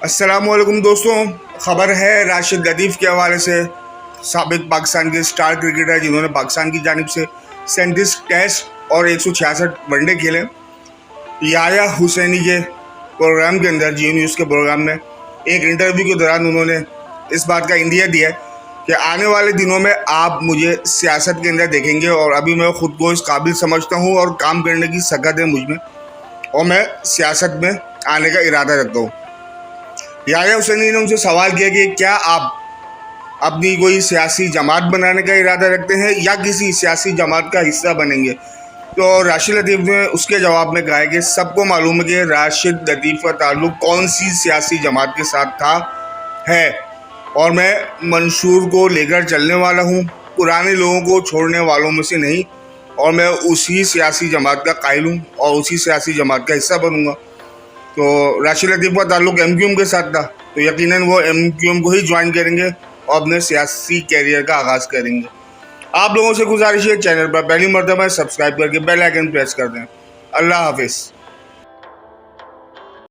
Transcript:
अस्सलामुअलैकुम दोस्तों, ख़बर है राशिद लतीफ़ के हवाले से। साबिक पाकिस्तान के स्टार क्रिकेटर जिन्होंने पाकिस्तान की जानिब से 37 टेस्ट और 166 वनडे खेले, याया हुसैनी के प्रोग्राम के अंदर जी न्यूज़ के प्रोग्राम में एक इंटरव्यू के दौरान उन्होंने इस बात का इंडिया दिया कि आने वाले दिनों में आप मुझे सियासत के अंदर देखेंगे और अभी मैं ख़ुद को इस काबिल समझता हूँ और काम करने की सकत है मुझ में और मैं सियासत में आने का इरादा रखता हूँ। याया हुसैनी ने उनसे सवाल किया कि क्या आप अपनी कोई सियासी जमात बनाने का इरादा रखते हैं या किसी सियासी जमात का हिस्सा बनेंगे। तो राशिद लतीफ़ ने उसके जवाब में कहा कि सबको मालूम है कि राशिद लतीफ़ का ताल्लुक़ कौन सी सियासी जमात के साथ था है और मैं मंशूर को लेकर चलने वाला हूँ, पुराने लोगों को छोड़ने वालों में से नहीं, और मैं उसी सियासी जमात का कायल हूँ और उसी सियासी जमात का हिस्सा बनूँगा। तो राशिद लतीफ़ का ताल्लुक़ MQM के साथ था, तो यकीनन वो MQM को ही ज्वाइन करेंगे और अपने सियासी कैरियर का आगाज़ करेंगे। आप लोगों से गुजारिश है चैनल पर पहली मरतबा सब्सक्राइब करके बेल आइकन प्रेस कर दें। अल्लाह हाफिज़।